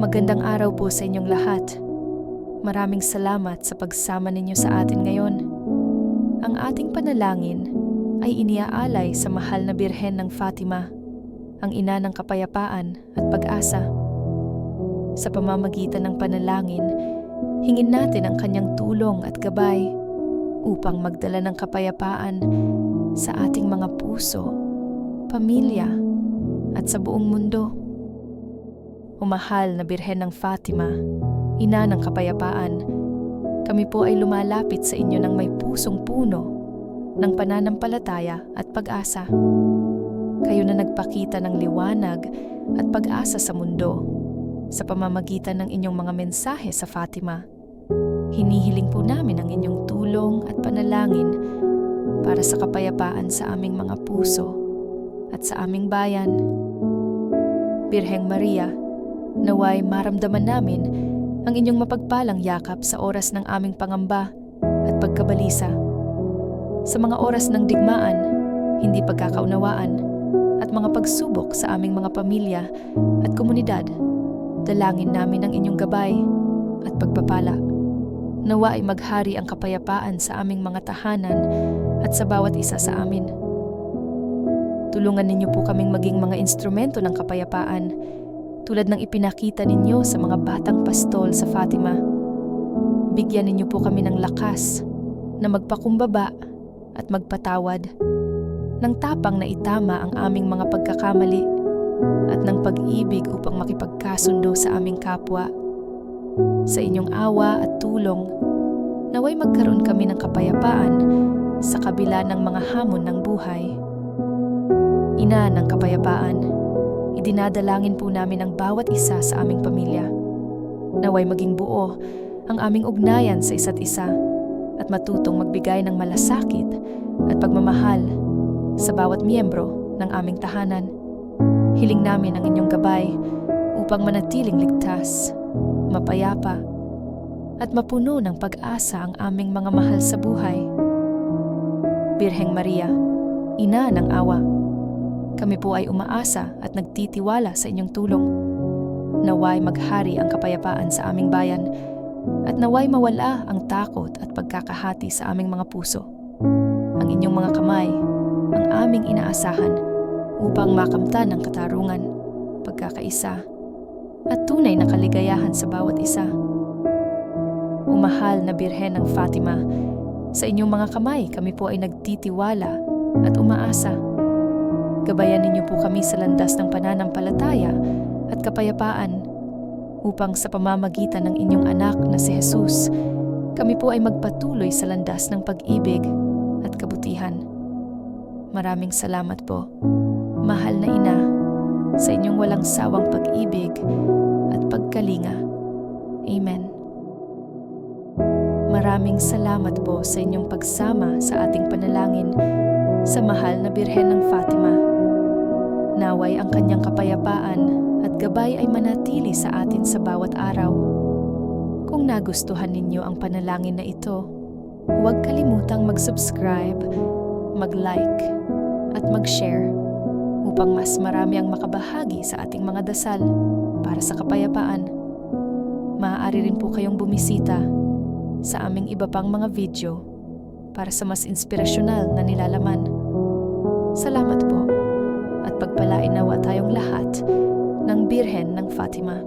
Magandang araw po sa inyong lahat. Maraming salamat sa pagsama ninyo sa atin ngayon. Ang ating panalangin ay iniaalay sa mahal na Birhen ng Fatima, ang ina ng kapayapaan at pag-asa. Sa pamamagitan ng panalangin, hingin natin ang kanyang tulong at gabay upang magdala ng kapayapaan sa ating mga puso, pamilya at sa buong mundo. O mahal na Birhen ng Fatima, ina ng kapayapaan, kami po ay lumalapit sa inyo ng may pusong puno ng pananampalataya at pag-asa. Kayo na nagpakita ng liwanag at pag-asa sa mundo sa pamamagitan ng inyong mga mensahe sa Fatima. Hinihiling po namin ang inyong tulong at panalangin para sa kapayapaan sa aming mga puso at sa aming bayan. Birheng Maria, naway maramdaman namin ang inyong mapagpalang yakap sa oras ng aming pangamba at pagkabalisa. Sa mga oras ng digmaan, hindi pagkakaunawaan, at mga pagsubok sa aming mga pamilya at komunidad, dalangin namin ang inyong gabay at pagpapala. Nawa ay maghari ang kapayapaan sa aming mga tahanan at sa bawat isa sa amin. Tulungan ninyo po kaming maging mga instrumento ng kapayapaan, tulad ng ipinakita ninyo sa mga batang pastol sa Fatima. Bigyan ninyo po kami ng lakas na magpakumbaba at magpatawad, ng tapang na itama ang aming mga pagkakamali at ng pag-ibig upang makipagkasundo sa aming kapwa. Sa inyong awa at tulong, naway magkaroon kami ng kapayapaan sa kabila ng mga hamon ng buhay. Ina ng kapayapaan, idinadalangin po namin ang bawat isa sa aming pamilya. Naway maging buo ang aming ugnayan sa isa't isa at matutong magbigay ng malasakit at pagmamahal sa bawat miyembro ng aming tahanan. Hiling namin ang inyong gabay upang manatiling ligtas, mapayapa, at mapuno ng pag-asa ang aming mga mahal sa buhay. Birheng Maria, ina ng awa, kami po ay umaasa at nagtitiwala sa inyong tulong. Naway maghari ang kapayapaan sa aming bayan at naway mawala ang takot at pagkakahati sa aming mga puso. Ang inyong mga kamay, ang aming inaasahan upang makamtan ang katarungan, pagkakaisa, at tunay na kaligayahan sa bawat isa. Umahal na Birhen ng Fatima, sa inyong mga kamay kami po ay nagtitiwala at umaasa. Gabayan ninyo po kami sa landas ng pananampalataya at kapayapaan upang sa pamamagitan ng inyong anak na si Jesus, kami po ay magpatuloy sa landas ng pag-ibig at kabutihan. Maraming salamat po, mahal na ina, sa inyong walang sawang pag-ibig at pagkalinga. Amen. Maraming salamat po sa inyong pagsama sa ating panalangin sa mahal na Birhen ng Fatima. Naway ang kanyang kapayapaan at gabay ay manatili sa atin sa bawat araw. Kung nagustuhan ninyo ang panalangin na ito, huwag kalimutang mag-subscribe, mag-like, at mag-share upang mas marami ang makabahagi sa ating mga dasal para sa kapayapaan. Maaari rin po kayong bumisita sa aming iba pang mga video para sa mas inspirasyonal na nilalaman. Salamat po at pagpalain nawa tayong lahat ng Birhen ng Fatima.